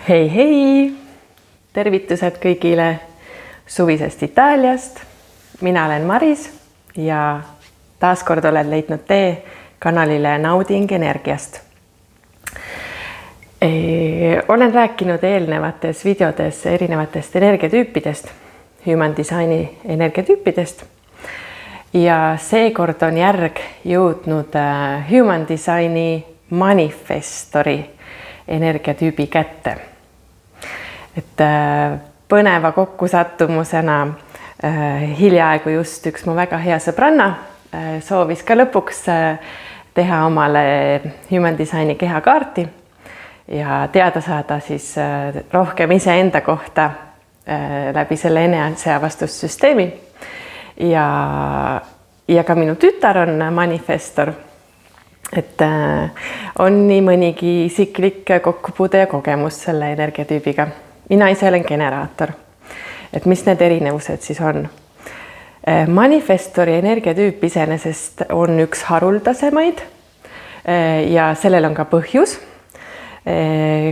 Hei hei! Tervitused kõigile suvisest Itaaliast. Mina olen Maris ja taaskord olen leidnud tee kanalile Nauding energiast. Olen rääkinud eelnevates videodes erinevatest energiatüüpidest, human designi energiatüüpidest. Ja seekord on järg jõudnud human designi manifestori energiatüübi kätte. Et põneva kokkusattumusena hiljaaegu just üks mu väga hea sõbranna soovis ka lõpuks teha omale human designi kehakaarti ja teada saada siis rohkem iseenda kohta läbi selle eneseavastussüsteemi. Ja ka minu tütar on manifestor. Et on nii mõnigi isiklik kokkupuude ja kogemus selle energiatüübiga. Mina ise olen generaator. Et mis need erinevused siis on? Manifestori energiatüüp iseenesest on üks haruldasemaid ja sellel on ka põhjus.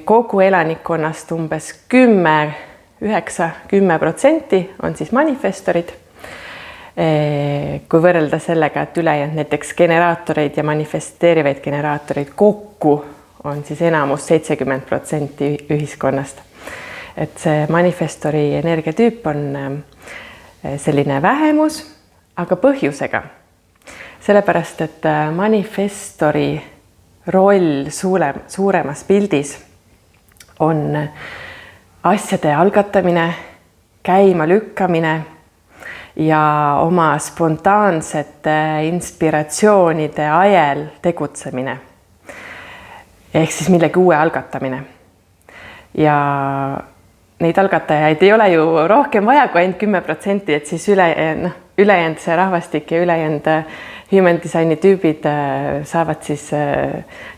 Kogu elanikkonnast umbes 9–10% on siis manifestorid. Kui võrrelda sellega, et ülejäänud näiteks generaatoreid ja manifesteerivaid generaatoreid kokku on siis enamus 70% ühiskonnast. Et see manifestori energiatüüp on selline vähemus, aga põhjusega. Sellepärast, et manifestori roll suuremas pildis on asjade algatamine, käima lükkamine ja oma spontaansete inspiratsioonide ajel tegutsemine. Ehk siis millegi uue algatamine. Ja neid algatajaid ei ole ju rohkem vaja kui ainult 10%, et siis ülejäänud see rahvastik ja ülejäänud human designi tüübid saavad siis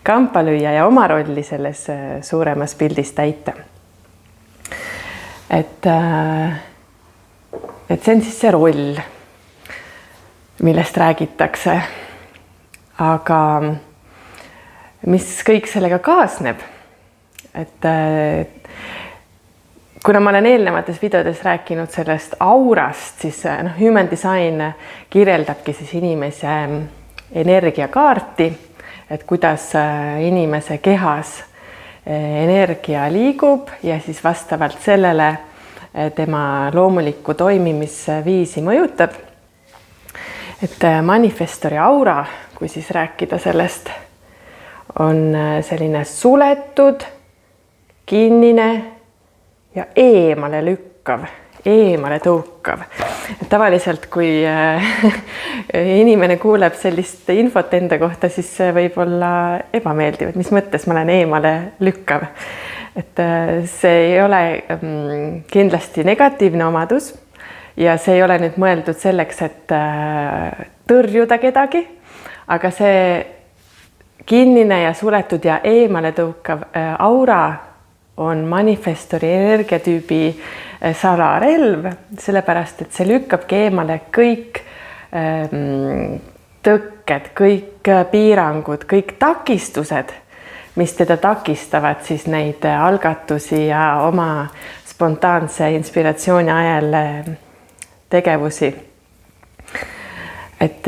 kampa lüüa ja oma rolli selles suuremas pildis täita. Et see on siis see roll, millest räägitakse. Aga mis kõik sellega kaasneb? Et kuna ma olen eelnevates videodes rääkinud sellest aurast, siis human design kirjeldabki siis inimese energiakaarti, et kuidas inimese kehas energia liigub ja siis vastavalt sellele tema loomulikku toimimisviisi mõjutab. Et manifestori aura, kui siis rääkida sellest, on selline suletud, kinnine ja eemale lükkav, eemale tõukav. Et tavaliselt, kui inimene kuuleb sellist infot enda kohta, siis see võib olla ebameeldiv, et mis mõttes ma olen eemale lükkav. Et see ei ole kindlasti negatiivne omadus ja see ei ole nüüd mõeldud selleks, et tõrjuda kedagi, aga see kinnine ja suletud ja eemale tõukav aura on manifestori energiatüübi salarelv, sellepärast, et see lükkabki eemale kõik tõkked, kõik piirangud, kõik takistused, mis teda takistavad siis neid algatusi ja oma spontaanse inspiratsiooni ajal tegevusi. Et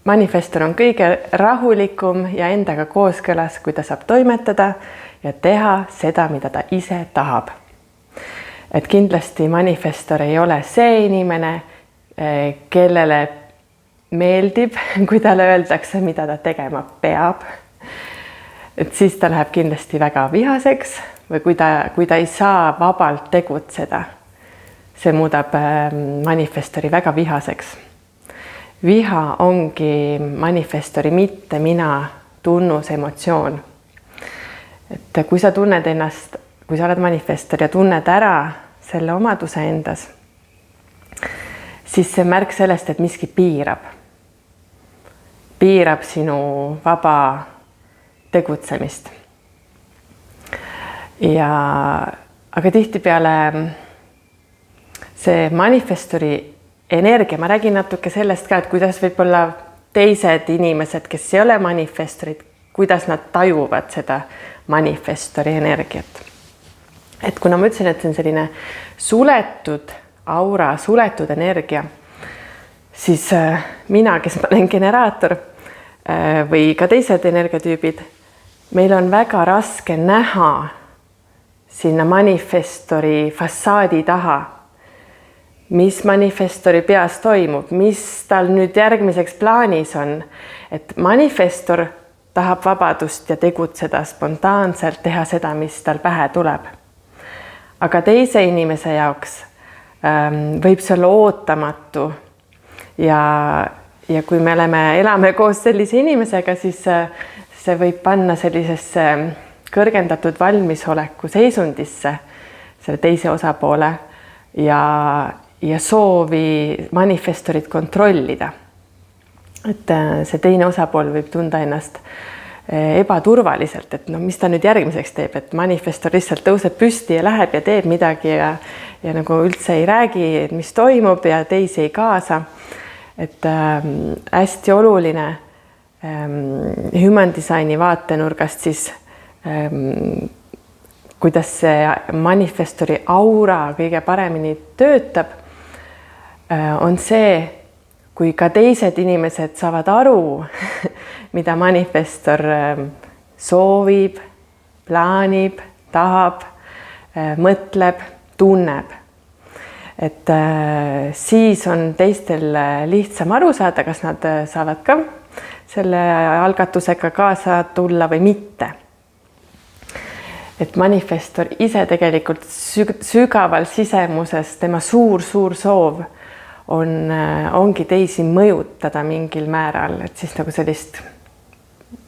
manifestor on kõige rahulikum ja endaga kooskõlas, kui ta saab toimetada ja teha seda, mida ta ise tahab. Et kindlasti manifestor ei ole see inimene, kellele meeldib, kui talle öeldakse, mida ta tegema peab. Et siis ta läheb kindlasti väga vihaseks või kui ta ei saa vabalt tegutseda, see muudab manifestori väga vihaseks. Viha ongi manifestori mitte mina tunnus emotsioon. Et kui sa tunned ennast, kui sa oled manifestor ja tunned ära selle omaduse endas, siis see märk sellest, et miski piirab sinu vaba tegutsemist. Aga tihtipeale see manifestori energia, ma räägin natuke sellest ka, et kuidas võib-olla teised inimesed, kes ei ole manifestorid, kuidas nad tajuvad seda manifestori energiat. Et kuna ma ütlesin, et see on selline suletud aura, suletud energia, siis mina, kes ma olen generaator või ka teised energiatüübid, meil on väga raske näha sinna manifestori fassaadi taha, mis manifestori peas toimub, mis tal nüüd järgmiseks plaanis on. Et manifestor tahab vabadust ja tegutseda spontaanselt, teha seda, mis tal pähe tuleb. Aga teise inimese jaoks võib see olla ootamatu ja kui me elame koos sellise inimesega, siis see võib panna sellisesse kõrgendatud valmisoleku seisundisse selle teise osapoole ja soovi manifestorit kontrollida. Et see teine osapool võib tunda ennast ebaturvaliselt, et mis ta nüüd järgmiseks teeb, et manifestor lihtsalt tõuseb püsti ja läheb ja teeb midagi ja nagu üldse ei räägi, mis toimub ja teisi ei kaasa. Et hästi oluline human designi vaatenurgast siis, kuidas see manifestori aura kõige paremini töötab, on see, kui ka teised inimesed saavad aru, mida manifestor soovib, plaanib, tahab, mõtleb, tunneb. Et siis on teistel lihtsam aru saada, kas nad saavad ka selle algatusega kaasa tulla või mitte. Et manifestor ise tegelikult sügaval sisemuses, tema suur soov ongi teisi mõjutada mingil määral, et siis nagu sellist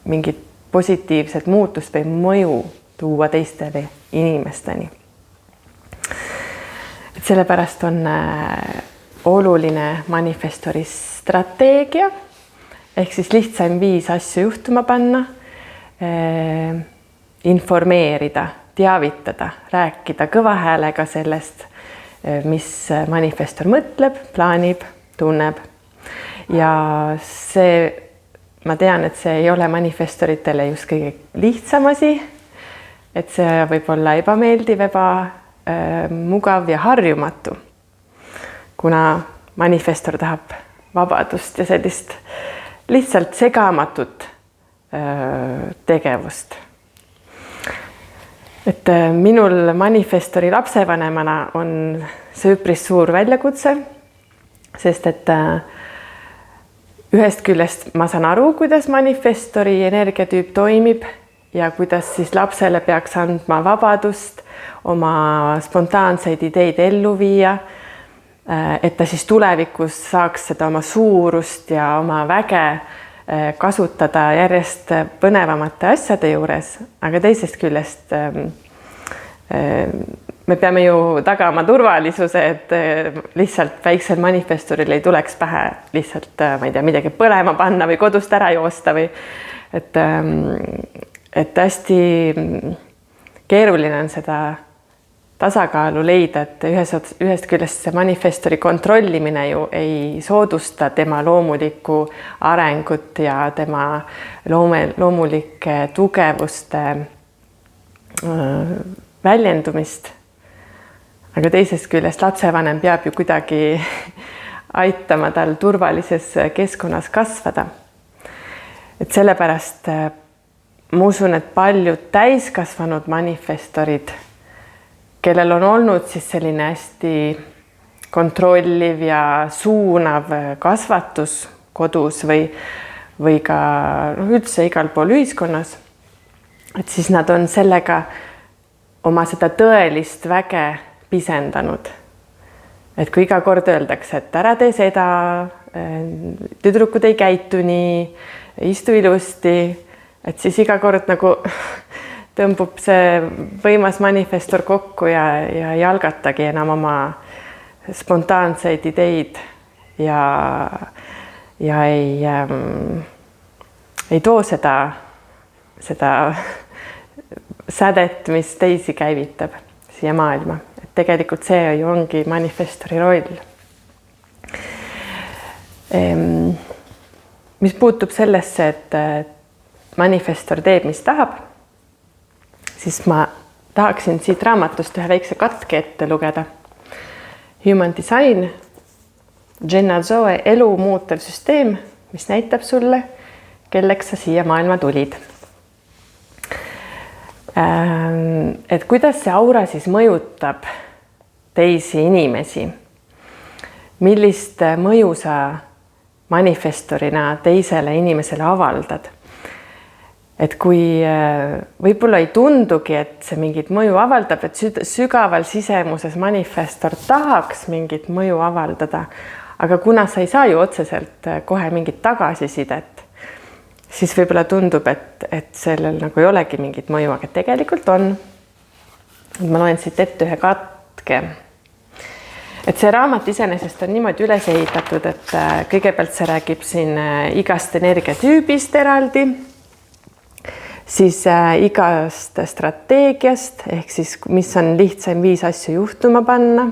mingit positiivset muutust või mõju tuua teistele inimesteni. Et sellepärast on oluline manifestori strateegia, ehk siis lihtsaim viis asju juhtuma panna, informeerida, teavitada, rääkida kõva häälega sellest, mis manifestor mõtleb, plaanib, tunneb. Ja see, ma tean, et see ei ole manifestoritele just kõige lihtsam asi, et see võib olla ebameeldiv, mugav ja harjumatu, kuna manifestor tahab vabadust ja sellist lihtsalt segamatut tegevust. Et minul manifestori lapsevanemana on see üpris suur väljakutse, sest et ühest küljest ma saan aru, kuidas manifestori energiatüüp toimib ja kuidas siis lapsele peaks andma vabadust oma spontaanseid ideid ellu viia, et ta siis tulevikus saaks seda oma suurust ja oma väge kasutada järjest põnevamate asjade juures, aga teisest küljest me peame ju tagama turvalisuse, et lihtsalt väiksel manifestoril ei tuleks pähe lihtsalt, ma ei tea, midagi põlema panna või kodust ära joosta või et hästi keeruline on seda tasakaalu leida, et ühest küljest see manifestori kontrollimine ju ei soodusta tema loomulikku arengut ja tema loomulike tugevuste väljendumist. Aga teisest küljest lapsevanem peab ju kuidagi aitama tal turvalises keskkonnas kasvada. Et sellepärast ma usun, et paljud täiskasvanud manifestorid, kellel on olnud siis selline hästi kontrolliv ja suunav kasvatus kodus või ka üldse igal pool ühiskonnas, et siis nad on sellega oma seda tõelist väge pisendanud. Et kui iga kord öeldakse, et ära tee seda, tüdrukud ei käitu nii, istu ilusti, et siis iga kord nagu tõmbub see võimas manifestor kokku ja ei algatagi enam oma spontaanseid ideid ja ei too seda sädet, mis teisi käivitab siia maailma. Et tegelikult see ju ongi manifestori roll. Mis puutub sellesse, et manifestor teeb, mis tahab, siis ma tahaksin siit raamatust ühe väikse katke ette lugeda. Human Design, Jenna Zoe elu muutev süsteem, mis näitab sulle, kelleks sa siia maailma tulid. Et kuidas see aura siis mõjutab teisi inimesi? Millist mõju sa manifestorina teisele inimesele avaldad? Et kui võib-olla ei tundugi, et see mingit mõju avaldab, et sügaval sisemuses manifestor tahaks mingit mõju avaldada, aga kuna sa ei saa ju otseselt kohe mingit tagasisidet, siis võib-olla tundub, et sellel nagu ei olegi mingit mõju, aga tegelikult on. Ma loen siit ette ühe katke. Et see raamat iseenesest on niimoodi üles ehitatud, et kõigepealt see räägib siin igast energiatüübist eraldi, siis igast strateegiast, ehk siis mis on lihtsaim viis asju juhtuma panna,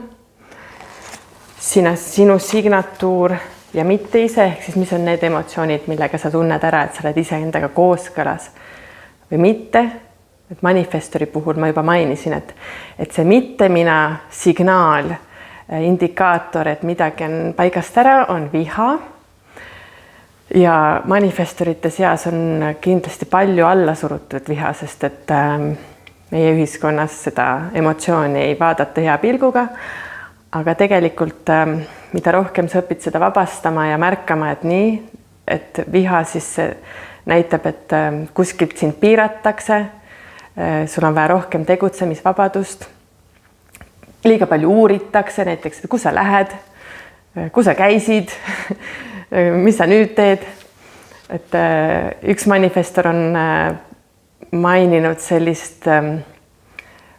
sinu signatuur ja mitte ise, ehk siis mis on need emotsioonid, millega sa tunned ära, et sa oled ise endaga kooskõlas või mitte. Et manifestori puhul ma juba mainisin, et see mitte mina signaal, indikaator, et midagi on paigast ära, on viha. Ja manifestorite seas on kindlasti palju alla surutud viha, sest et meie ühiskonnas seda emotsiooni ei vaadata hea pilguga. Aga tegelikult, mida rohkem sa õpid seda vabastama ja märkama, et nii, et viha siis näitab, et kuskilt sind piiratakse, sul on vaja rohkem tegutsemisvabadust, liiga palju uuritakse, näiteks, et kus sa lähed, kus sa käisid, mis sa nüüd teed. Et üks manifestor on maininud sellist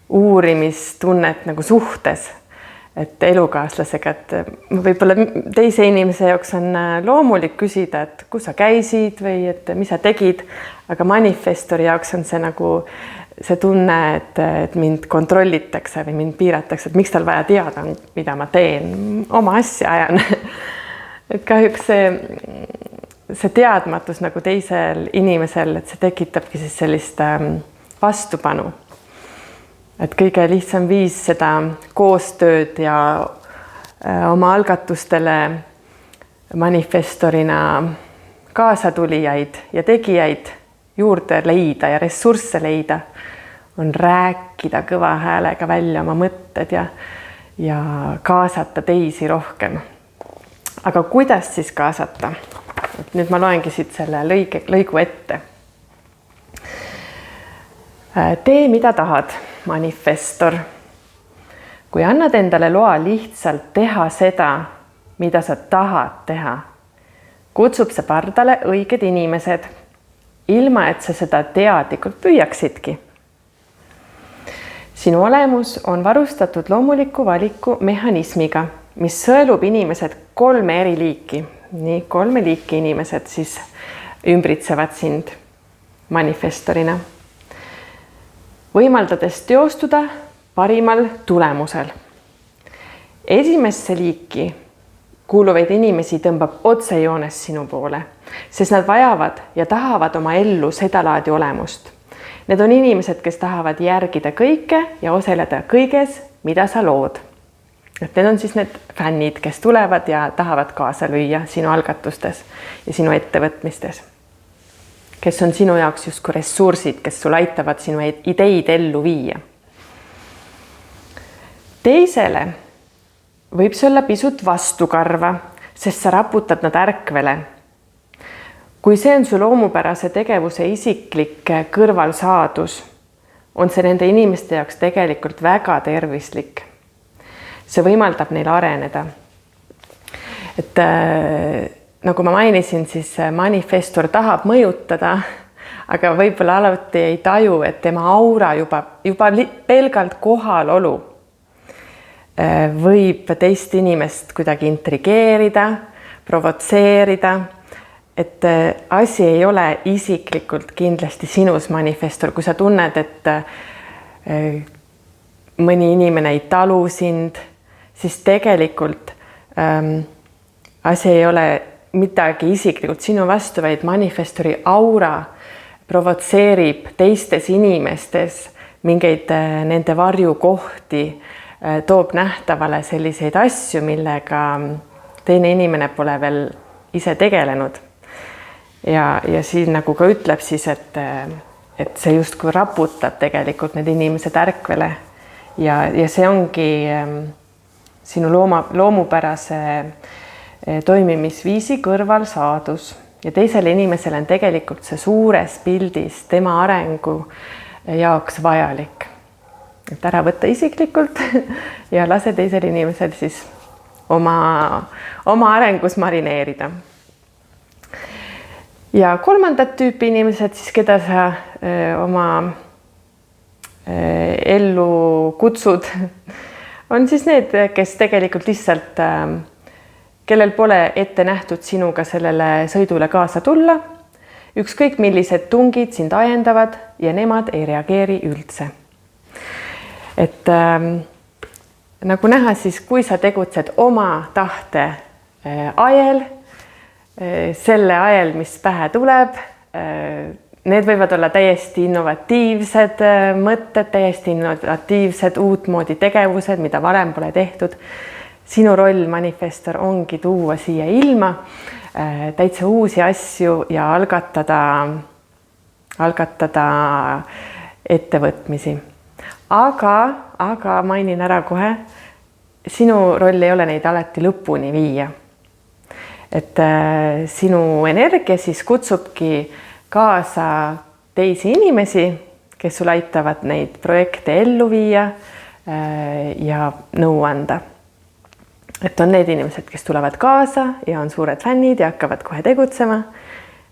uurimistunnet nagu suhtes, et elukaaslasega, et võib-olla teise inimese jaoks on loomulik küsida, et kus sa käisid või et mis sa tegid, aga manifestori jaoks on see nagu see tunne, et mind kontrollitakse või mind piiratakse, et miks tal vaja teada on, mida ma teen, oma asja ajan. Et kahjuks see teadmatus nagu teisel inimesel, et see tekitabki siis sellist vastupanu. Et kõige lihtsam viis seda koostööd ja oma algatustele manifestorina kaasatulijaid ja tegijaid juurde leida ja ressursse leida, on rääkida kõva häälega välja oma mõtted ja kaasata teisi rohkem. Aga kuidas siis kaasata? Et nüüd ma loengi siit selle lõigu ette. Tee, mida tahad, manifestor. Kui annad endale loa lihtsalt teha seda, mida sa tahad teha, kutsub see pardale õiged inimesed, ilma et sa seda teadlikult püüaksidki. Sinu olemus on varustatud loomuliku valiku mehhanismiga, mis sõelub inimesed 3 eri liiki. Nii 3 liiki inimesed siis ümbritsevad sind manifestorina, võimaldades teostuda parimal tulemusel. Esimesse liiki kuuluvaid inimesi tõmbab otsejoones sinu poole, sest nad vajavad ja tahavad oma ellu seda laadi olemust. Need on inimesed, kes tahavad järgida kõike ja osaleda kõiges, mida sa lood. Et need on siis need fännid, kes tulevad ja tahavad kaasa lüüa sinu algatustes ja sinu ettevõtmistes, kes on sinu jaoks justkui ressursid, kes sul aitavad sinu ideid ellu viia. Teisele võib see olla pisut vastukarva, sest sa raputad nad ärkvele. Kui see on su loomupärase tegevuse isiklik kõrvalsaadus, on see nende inimeste jaoks tegelikult väga tervislik. See võimaldab neil areneda. Et nagu ma mainisin, siis manifestor tahab mõjutada, aga võib-olla alati ei taju, et tema aura juba pelgalt kohalolu võib teist inimest kuidagi intrigeerida, provotseerida, et asi ei ole isiklikult kindlasti sinus manifestor, kui sa tunned, et mõni inimene ei talu sind, siis tegelikult asi ei ole midagi isiklikult sinu vastu, vaid manifestori aura provotseerib teistes inimestes mingeid nende varjukohti, toob nähtavale selliseid asju, millega teine inimene pole veel ise tegelenud. Ja siin nagu ka ütleb siis, et see justkui raputab tegelikult need inimesed ärkvele ja see ongi sinu loomupärase toimimisviisi kõrval saadus ja teisele inimesele on tegelikult see suures pildis tema arengu jaoks vajalik. Et ära võtta isiklikult ja lase teisel inimesel siis oma arengus marineerida. Ja kolmandat tüüpi inimesed siis, keda sa oma ellu kutsud, on siis need, kes tegelikult lihtsalt, kellel pole ette nähtud sinuga sellele sõidule kaasa tulla, ükskõik millised tungid sind ajendavad ja nemad ei reageeri üldse. Et nagu näha, siis kui sa tegutsed oma tahte ajel, selle ajel, mis pähe tuleb, need võivad olla täiesti innovatiivsed mõtted, täiesti innovatiivsed uutmoodi tegevused, mida varem pole tehtud. Sinu roll manifestor ongi tuua siia ilma täitsa uusi asju ja algatada ettevõtmisi. Aga mainin ära kohe, sinu roll ei ole neid alati lõpuni viia. Et sinu energia siis kutsubki kaasa teisi inimesi, kes sul aitavad neid projekte ellu viia ja nõu anda. Et on need inimesed, kes tulevad kaasa ja on suured fännid ja hakkavad kohe tegutsema.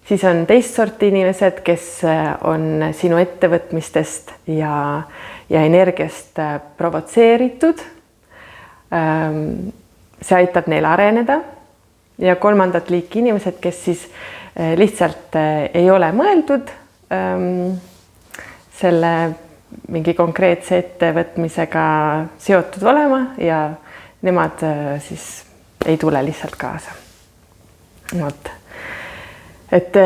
Siis on teist sorti inimesed, kes on sinu ettevõtmistest ja energiast provotseeritud. See aitab neil areneda. Ja kolmandat liiki inimesed, kes siis lihtsalt ei ole mõeldud selle mingi konkreetse ettevõtmisega seotud olema ja nemad siis ei tule lihtsalt kaasa. Et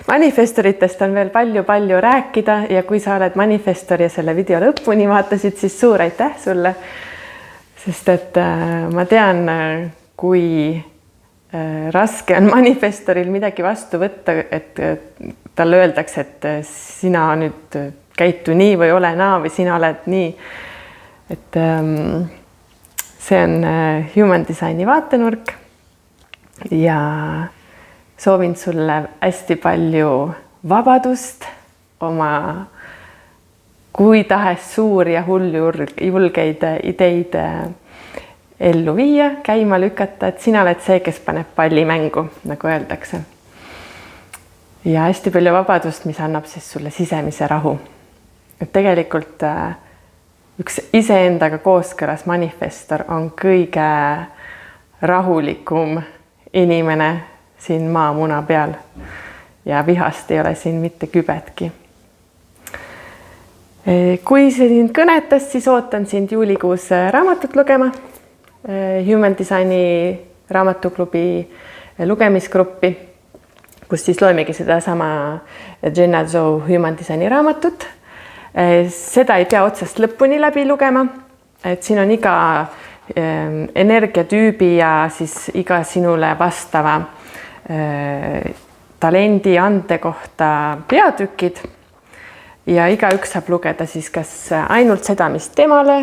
manifestoritest on veel palju rääkida ja kui sa oled manifestor ja selle video lõpuni vaatasid, siis suur aitäh sulle, sest et ma tean, kui raske on manifestoril midagi vastu võtta, et talle öeldakse, et sina nüüd käitu nii või ole naa või sina oled nii. Et see on Human Designi vaatenurk ja soovin sulle hästi palju vabadust oma kui tahes suuri ja julgeid ideid ellu viia, käima lükata, et sina oled see, kes paneb palli mängu, nagu öeldakse. Ja hästi palju vabadust, mis annab siis sulle sisemise rahu. Et tegelikult üks iseendaga kooskõlas manifestor on kõige rahulikum inimene siin maamuna peal ja vihast ei ole siin mitte kübetki. Kui see sind kõnetas, siis ootan sind juulikuus raamatut lugema. Human Designi raamatuklubi lugemisgruppi, kus siis loemegi seda sama Jenna Zhou Human Designi raamatut. Seda ei pea otsast lõpuni läbi lugema, et siin on iga energiatüübi ja siis iga sinule vastava talendi ande kohta peatükid ja igaüks saab lugeda siis kas ainult seda, mis temale